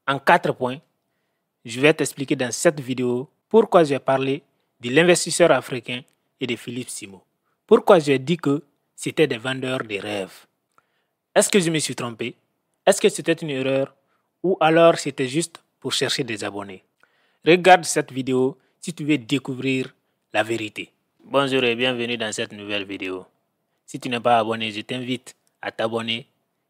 En 4 points, je vais t'expliquer dans cette vidéo pourquoi j'ai parlé de l'investisseur africain et de Philippe Simo. Pourquoi j'ai dit que c'était des vendeurs de rêves. Est-ce que je me suis trompé? Est-ce que c'était une erreur? Ou alors c'était juste pour chercher des abonnés? Regarde cette vidéo si tu veux découvrir la vérité. Bonjour et bienvenue dans cette nouvelle vidéo. Si tu n'es pas abonné, je t'invite à t'abonner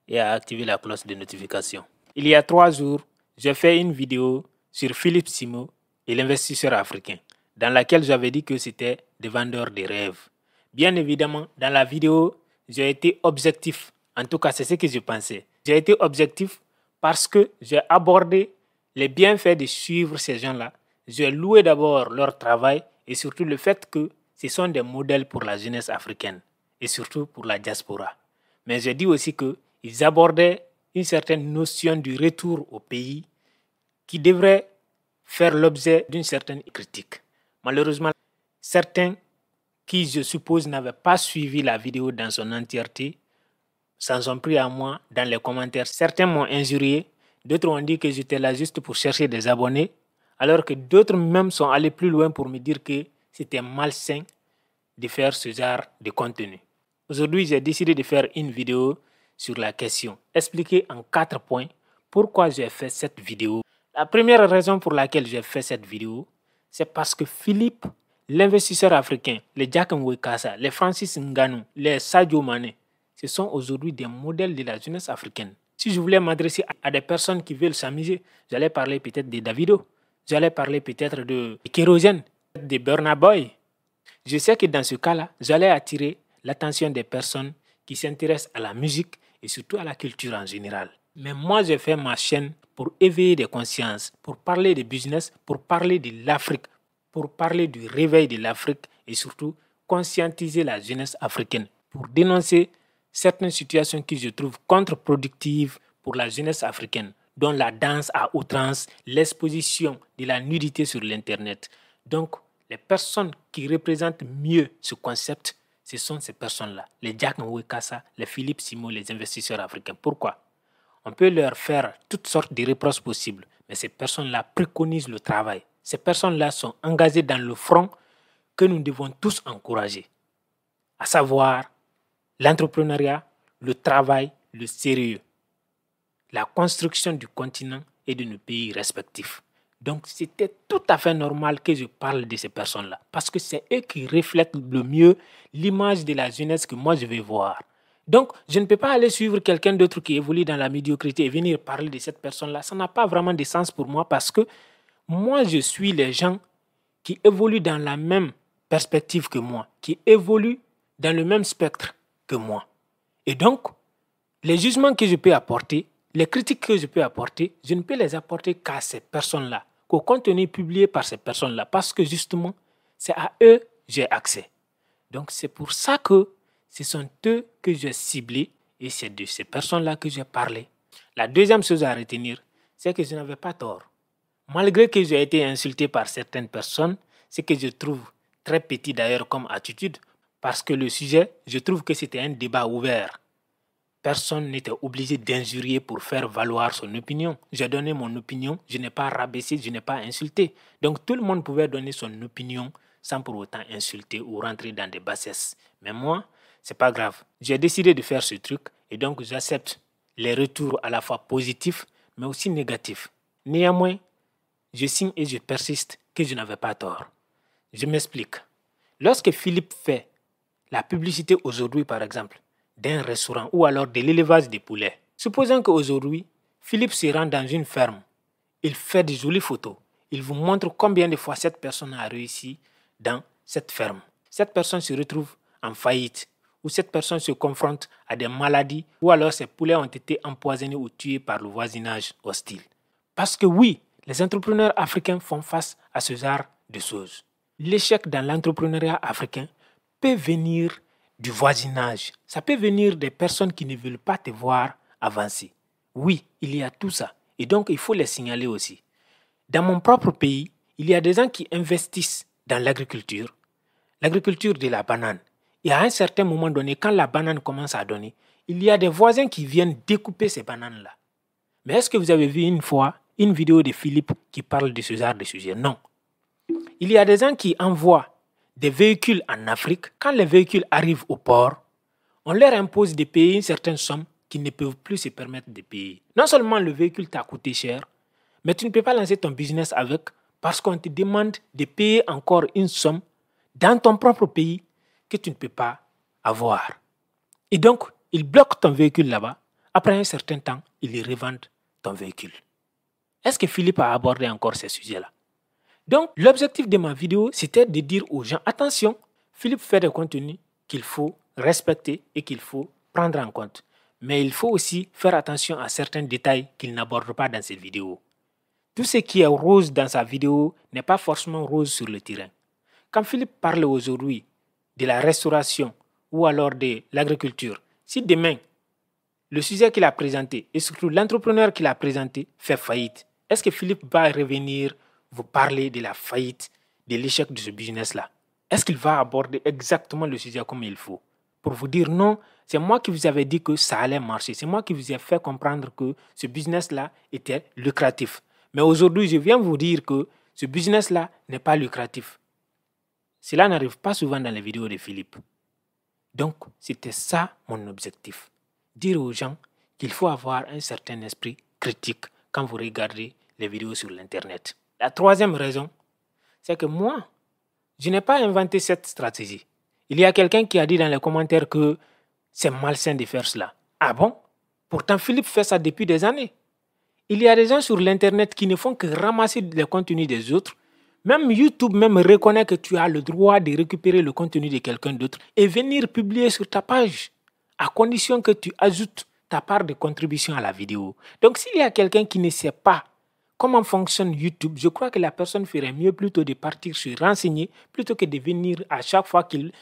et à activer la cloche de notification. Il y a 3 jours, j'ai fait une vidéo sur Philippe Simo et l'investisseur africain, dans laquelle j'avais dit que c'était des vendeurs de rêves. Bien évidemment, dans la vidéo, j'ai été objectif. En tout cas, c'est ce que je pensais. J'ai été objectif parce que j'ai abordé les bienfaits de suivre ces gens-là. J'ai loué d'abord leur travail et surtout le fait que ce sont des modèles pour la jeunesse africaine et surtout pour la diaspora. Mais j'ai dit aussi qu'ils abordaient une certaine notion du retour au pays qui devrait faire l'objet d'une certaine critique. Malheureusement, certains qui, je suppose, n'avaient pas suivi la vidéo dans son entièreté s'en sont pris à moi dans les commentaires. Certains m'ont injurié, d'autres ont dit que j'étais là juste pour chercher des abonnés, alors que d'autres même sont allés plus loin pour me dire que c'était malsain de faire ce genre de contenu. Aujourd'hui, j'ai décidé de faire une vidéo sur la question, expliquer en 4 points pourquoi j'ai fait cette vidéo. La première raison pour laquelle j'ai fait cette vidéo, c'est parce que Philippe, l'investisseur africain, les Jack Mwekasa, les Francis Ngannou, les Sadio Mané, ce sont aujourd'hui des modèles de la jeunesse africaine. Si je voulais m'adresser à des personnes qui veulent s'amuser, j'allais parler peut-être de Davido, j'allais parler peut-être de Kérosène, de Burna Boy. Je sais que dans ce cas-là, j'allais attirer l'attention des personnes qui s'intéressent à la musique et surtout à la culture en général. Mais moi, j'ai fait ma chaîne pour éveiller des consciences, pour parler de business, pour parler de l'Afrique, pour parler du réveil de l'Afrique et surtout conscientiser la jeunesse africaine, pour dénoncer certaines situations que je trouve contre-productives pour la jeunesse africaine, dont la danse à outrance, l'exposition de la nudité sur l'Internet. Donc, les personnes qui représentent mieux ce concept, ce sont ces personnes-là, les Jack Mwekasa, les Philippe Simo, les investisseurs africains. Pourquoi? On peut leur faire toutes sortes de reproches possibles, mais ces personnes-là préconisent le travail. Ces personnes-là sont engagées dans le front que nous devons tous encourager, à savoir l'entrepreneuriat, le travail, le sérieux, la construction du continent et de nos pays respectifs. Donc, c'était tout à fait normal que je parle de ces personnes-là, parce que c'est eux qui reflètent le mieux l'image de la jeunesse que moi je vais voir. Donc, je ne peux pas aller suivre quelqu'un d'autre qui évolue dans la médiocrité et venir parler de cette personne-là. Ça n'a pas vraiment de sens pour moi parce que moi, je suis les gens qui évoluent dans la même perspective que moi, qui évoluent dans le même spectre que moi. Et donc, les jugements que je peux apporter, les critiques que je peux apporter, je ne peux les apporter qu'à ces personnes-là, qu'au contenu publié par ces personnes-là, parce que justement, c'est à eux que j'ai accès. Donc, c'est pour ça que ce sont eux que j'ai ciblés et c'est de ces personnes-là que j'ai parlé. La deuxième chose à retenir, c'est que je n'avais pas tort. Malgré que j'ai été insulté par certaines personnes, ce que je trouve très petit d'ailleurs comme attitude, parce que le sujet, je trouve que c'était un débat ouvert. Personne n'était obligé d'injurier pour faire valoir son opinion. J'ai donné mon opinion, je n'ai pas rabaissé, je n'ai pas insulté. Donc tout le monde pouvait donner son opinion sans pour autant insulter ou rentrer dans des bassesses. Mais moi, c'est pas grave. J'ai décidé de faire ce truc et donc j'accepte les retours à la fois positifs mais aussi négatifs. Néanmoins, je signe et je persiste que je n'avais pas tort. Je m'explique. Lorsque Philippe fait la publicité aujourd'hui, par exemple, d'un restaurant ou alors de l'élevage des poulets, supposons qu'aujourd'hui, Philippe se rend dans une ferme, il fait de jolies photos, il vous montre combien de fois cette personne a réussi dans cette ferme. Cette personne se retrouve en faillite ou cette personne se confronte à des maladies ou alors ses poulets ont été empoisonnés ou tués par le voisinage hostile. Parce que oui, les entrepreneurs africains font face à ce genre de choses. L'échec dans l'entrepreneuriat africain peut venir du voisinage. Ça peut venir des personnes qui ne veulent pas te voir avancer. Oui, il y a tout ça. Et donc, il faut les signaler aussi. Dans mon propre pays, il y a des gens qui investissent dans l'agriculture de la banane. Et à un certain moment donné, quand la banane commence à donner, il y a des voisins qui viennent découper ces bananes-là. Mais est-ce que vous avez vu une fois une vidéo de Philippe qui parle de ce genre de sujet. Non. Il y a des gens qui envoient des véhicules en Afrique. Quand les véhicules arrivent au port, on leur impose de payer une certaine somme qu'ils ne peuvent plus se permettre de payer. Non seulement le véhicule t'a coûté cher, mais tu ne peux pas lancer ton business avec parce qu'on te demande de payer encore une somme dans ton propre pays que tu ne peux pas avoir. Et donc, ils bloquent ton véhicule là-bas. Après un certain temps, ils revendent ton véhicule. Est-ce que Philippe a abordé encore ces sujets-là? Donc, l'objectif de ma vidéo, c'était de dire aux gens, attention, Philippe fait des contenus qu'il faut respecter et qu'il faut prendre en compte. Mais il faut aussi faire attention à certains détails qu'il n'aborde pas dans cette vidéo. Tout ce qui est rose dans sa vidéo n'est pas forcément rose sur le terrain. Quand Philippe parle aujourd'hui de la restauration ou alors de l'agriculture, si demain, le sujet qu'il a présenté et surtout l'entrepreneur qu'il a présenté fait faillite, est-ce que Philippe va revenir vous parler de la faillite, de l'échec de ce business-là? Est-ce qu'il va aborder exactement le sujet comme il faut? Pour vous dire non, c'est moi qui vous avais dit que ça allait marcher. C'est moi qui vous ai fait comprendre que ce business-là était lucratif. Mais aujourd'hui, je viens vous dire que ce business-là n'est pas lucratif. Cela n'arrive pas souvent dans les vidéos de Philippe. Donc, c'était ça mon objectif. Dire aux gens qu'il faut avoir un certain esprit critique quand vous regardez les vidéos sur l'Internet. La troisième raison, c'est que moi, je n'ai pas inventé cette stratégie. Il y a quelqu'un qui a dit dans les commentaires que c'est malsain de faire cela. Ah bon? Pourtant, Philippe fait ça depuis des années. Il y a des gens sur l'Internet qui ne font que ramasser les contenus des autres. Même YouTube même reconnaît que tu as le droit de récupérer le contenu de quelqu'un d'autre et venir publier sur ta page, à condition que tu ajoutes ta part de contribution à la vidéo. Donc, s'il y a quelqu'un qui ne sait pas comment fonctionne YouTube, je crois que la personne ferait mieux plutôt de partir se renseigner plutôt que de venir à chaque fois qu'il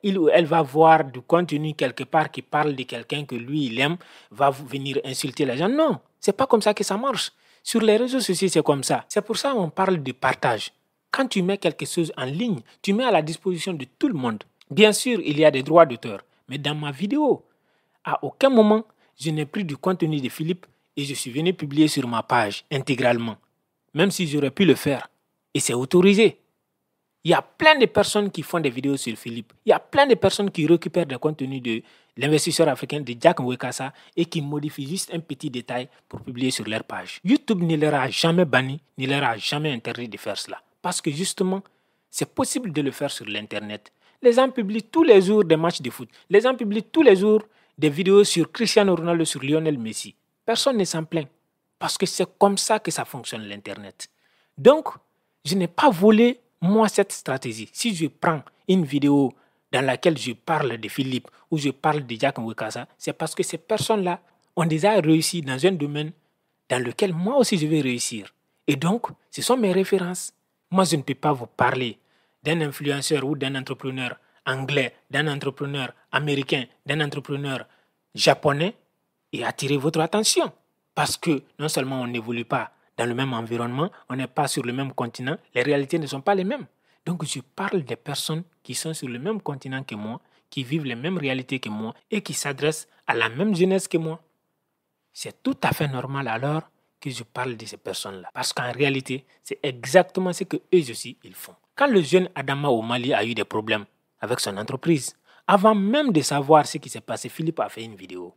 ou elle va voir du contenu quelque part qui parle de quelqu'un que lui, il aime, va venir insulter les gens. Non, c'est pas comme ça que ça marche. Sur les réseaux sociaux, c'est comme ça. C'est pour ça qu'on parle de partage. Quand tu mets quelque chose en ligne, tu mets à la disposition de tout le monde. Bien sûr, il y a des droits d'auteur. Mais dans ma vidéo, à aucun moment, je n'ai pris du contenu de Philippe et je suis venu publier sur ma page intégralement. Même si j'aurais pu le faire. Et c'est autorisé. Il y a plein de personnes qui font des vidéos sur Philippe. Il y a plein de personnes qui récupèrent des contenus de l'investisseur africain de Jack Mwekassa et qui modifient juste un petit détail pour publier sur leur page. YouTube ne leur a jamais banni, ne leur a jamais interdit de faire cela. Parce que justement, c'est possible de le faire sur l'Internet. Les gens publient tous les jours des matchs de foot. Les gens publient tous les jours des vidéos sur Cristiano Ronaldo, sur Lionel Messi. Personne ne s'en plaint. Parce que c'est comme ça que ça fonctionne l'Internet. Donc, je n'ai pas volé moi cette stratégie. Si je prends une vidéo dans laquelle je parle de Philippe ou je parle de Jack Mwekassa, c'est parce que ces personnes-là ont déjà réussi dans un domaine dans lequel moi aussi je vais réussir. Et donc, ce sont mes références. Moi, je ne peux pas vous parler d'un influenceur ou d'un entrepreneur anglais, d'un entrepreneur américain, d'un entrepreneur japonais et attirer votre attention. Parce que non seulement on n'évolue pas dans le même environnement, on n'est pas sur le même continent, les réalités ne sont pas les mêmes. Donc je parle des personnes qui sont sur le même continent que moi, qui vivent les mêmes réalités que moi et qui s'adressent à la même jeunesse que moi. C'est tout à fait normal alors que je parle de ces personnes-là. Parce qu'en réalité, c'est exactement ce que eux aussi ils font. Quand le jeune Adama au Mali a eu des problèmes avec son entreprise, avant même de savoir ce qui s'est passé, Philippe a fait une vidéo.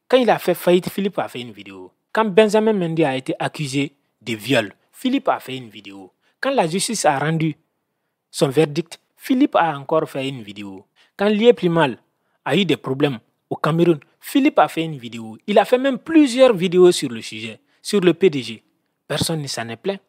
Quand il a fait faillite, Philippe a fait une vidéo. Quand Benjamin Mendy a été accusé de viol, Philippe a fait une vidéo. Quand la justice a rendu son verdict, Philippe a encore fait une vidéo. Quand Lié Primal a eu des problèmes au Cameroun, Philippe a fait une vidéo. Il a fait même plusieurs vidéos sur le sujet, sur le PDG. Personne ne s'en est plaint.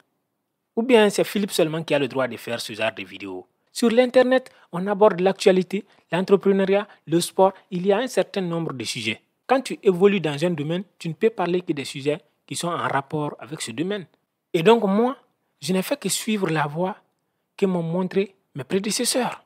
Ou bien c'est Philippe seulement qui a le droit de faire ce genre de vidéos. Sur l'Internet, on aborde l'actualité, l'entrepreneuriat, le sport. Il y a un certain nombre de sujets. Quand tu évolues dans un domaine, tu ne peux parler que des sujets qui sont en rapport avec ce domaine. Et donc moi, je n'ai fait que suivre la voie que m'ont montré mes prédécesseurs.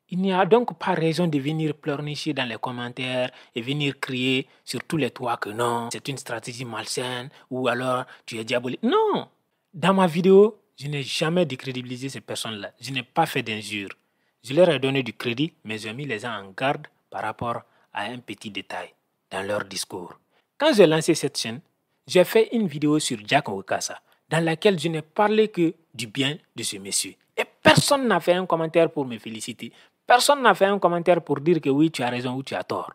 Il n'y a donc pas raison de venir pleurnicher dans les commentaires et venir crier sur tous les toits que non, c'est une stratégie malsaine ou alors tu es diabolique. Non! Dans ma vidéo, je n'ai jamais décrédibilisé ces personnes-là. Je n'ai pas fait d'injures. Je leur ai donné du crédit, mais j'ai mis les gens en garde par rapport à un petit détail dans leur discours. Quand j'ai lancé cette chaîne, j'ai fait une vidéo sur Jack Wekassa dans laquelle je n'ai parlé que du bien de ce monsieur. Et personne n'a fait un commentaire pour me féliciter. Personne n'a fait un commentaire pour dire que oui, tu as raison ou tu as tort.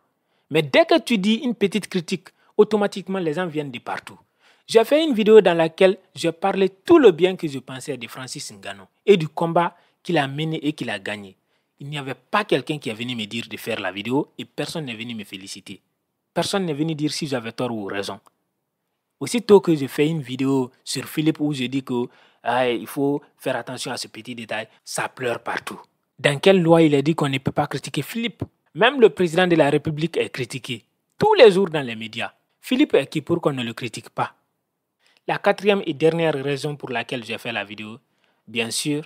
Mais dès que tu dis une petite critique, automatiquement les gens viennent de partout. J'ai fait une vidéo dans laquelle je parlais tout le bien que je pensais de Francis Ngannou et du combat qu'il a mené et qu'il a gagné. Il n'y avait pas quelqu'un qui est venu me dire de faire la vidéo et personne n'est venu me féliciter. Personne n'est venu dire si j'avais tort ou raison. Aussitôt que je fais une vidéo sur Philippe où je dis qu'il faut faire attention à ce petit détail, ça pleure partout. Dans quelle loi il est dit qu'on ne peut pas critiquer Philippe? Même le président de la République est critiqué tous les jours dans les médias. Philippe est qui pour qu'on ne le critique pas? La quatrième et dernière raison pour laquelle j'ai fait la vidéo, bien sûr,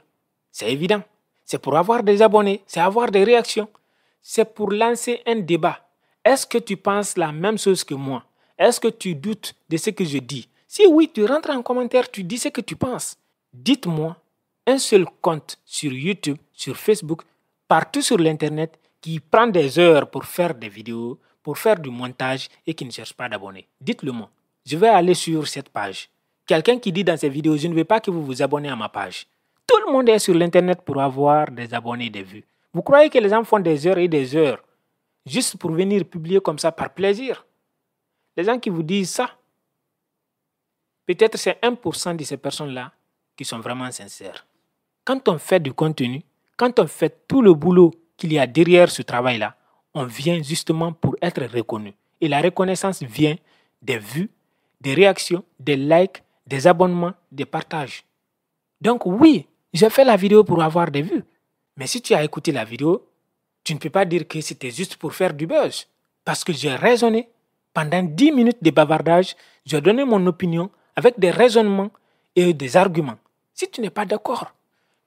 c'est évident. C'est pour avoir des abonnés, c'est avoir des réactions. C'est pour lancer un débat. Est-ce que tu penses la même chose que moi? Est-ce que tu doutes de ce que je dis? Si oui, tu rentres en commentaire, tu dis ce que tu penses. Dites-moi un seul compte sur YouTube, sur Facebook, partout sur l'Internet qui prend des heures pour faire des vidéos, pour faire du montage et qui ne cherche pas d'abonnés. Dites-le moi. Je vais aller sur cette page. Quelqu'un qui dit dans ses vidéos, je ne veux pas que vous vous abonnez à ma page. Tout le monde est sur l'Internet pour avoir des abonnés et des vues. Vous croyez que les gens font des heures et des heures juste pour venir publier comme ça par plaisir? Les gens qui vous disent ça, peut-être c'est 1% de ces personnes-là qui sont vraiment sincères. Quand on fait du contenu, quand on fait tout le boulot qu'il y a derrière ce travail-là, on vient justement pour être reconnu. Et la reconnaissance vient des vues, des réactions, des likes, des abonnements, des partages. Donc oui, j'ai fait la vidéo pour avoir des vues. Mais si tu as écouté la vidéo, tu ne peux pas dire que c'était juste pour faire du buzz. Parce que j'ai raisonné. Pendant 10 minutes de bavardage, j'ai donné mon opinion avec des raisonnements et des arguments. Si tu n'es pas d'accord,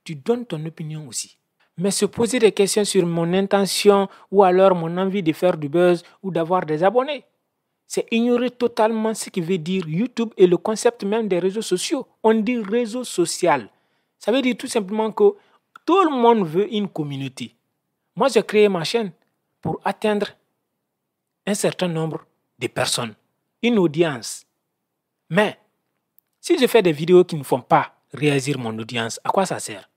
tu donnes ton opinion aussi. Mais se poser des questions sur mon intention ou alors mon envie de faire du buzz ou d'avoir des abonnés, c'est ignorer totalement ce que veut dire YouTube et le concept même des réseaux sociaux. On dit réseau social. Ça veut dire tout simplement que tout le monde veut une communauté. Moi, j'ai créé ma chaîne pour atteindre un certain nombre de personnes, une audience. Mais si je fais des vidéos qui ne font pas réagir mon audience, à quoi ça sert?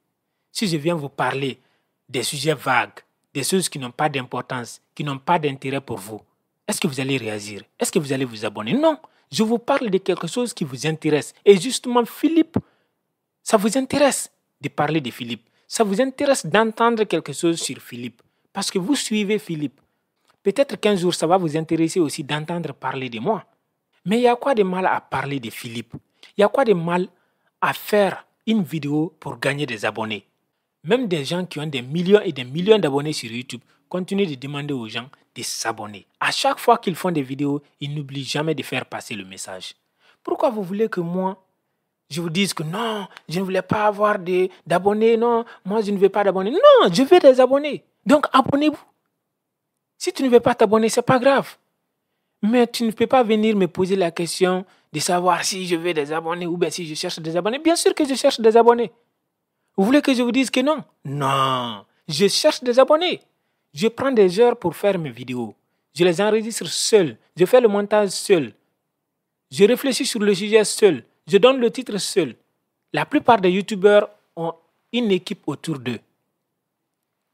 Si je viens vous parler des sujets vagues, des choses qui n'ont pas d'importance, qui n'ont pas d'intérêt pour vous, est-ce que vous allez réagir? Est-ce que vous allez vous abonner? Non, je vous parle de quelque chose qui vous intéresse. Et justement, Philippe, ça vous intéresse de parler de Philippe. Ça vous intéresse d'entendre quelque chose sur Philippe. Parce que vous suivez Philippe. Peut-être qu'un jour, ça va vous intéresser aussi d'entendre parler de moi. Mais il y a quoi de mal à parler de Philippe? Il y a quoi de mal à faire une vidéo pour gagner des abonnés? Même des gens qui ont des millions et des millions d'abonnés sur YouTube continuent de demander aux gens de s'abonner. À chaque fois qu'ils font des vidéos, ils n'oublient jamais de faire passer le message. Pourquoi vous voulez que moi, je vous dise que non, je ne voulais pas avoir d'abonnés, non, moi je ne veux pas d'abonnés. Non, je veux des abonnés. Donc abonnez-vous. Si tu ne veux pas t'abonner, ce n'est pas grave. Mais tu ne peux pas venir me poser la question de savoir si je veux des abonnés ou bien si je cherche des abonnés. Bien sûr que je cherche des abonnés. Vous voulez que je vous dise que non? Non, je cherche des abonnés. Je prends des heures pour faire mes vidéos. Je les enregistre seul. Je fais le montage seul. Je réfléchis sur le sujet seul. Je donne le titre seul. La plupart des youtubeurs ont une équipe autour d'eux.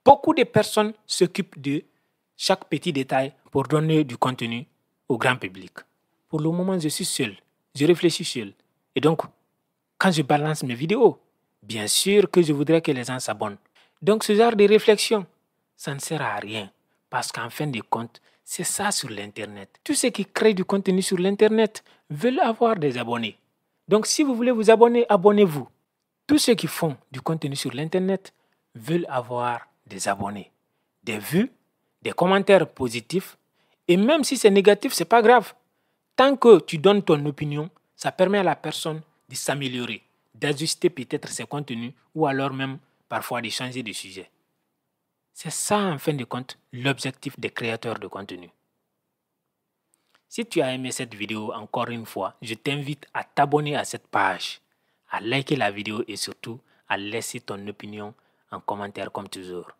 Beaucoup de personnes s'occupent de chaque petit détail pour donner du contenu au grand public. Pour le moment, je suis seul. Je réfléchis seul. Et donc, quand je balance mes vidéos, bien sûr que je voudrais que les gens s'abonnent. Donc, ce genre de réflexion, ça ne sert à rien. Parce qu'en fin de compte, c'est ça sur l'Internet. Tous ceux qui créent du contenu sur l'Internet veulent avoir des abonnés. Donc, si vous voulez vous abonner, abonnez-vous. Tous ceux qui font du contenu sur l'Internet veulent avoir des abonnés, des vues, des commentaires positifs. Et même si c'est négatif, ce n'est pas grave. Tant que tu donnes ton opinion, ça permet à la personne de s'améliorer, d'ajuster peut-être ses contenus ou alors même parfois de changer de sujet. C'est ça, en fin de compte, l'objectif des créateurs de contenu. Si tu as aimé cette vidéo, encore une fois, je t'invite à t'abonner à cette page, à liker la vidéo et surtout à laisser ton opinion en commentaire comme toujours.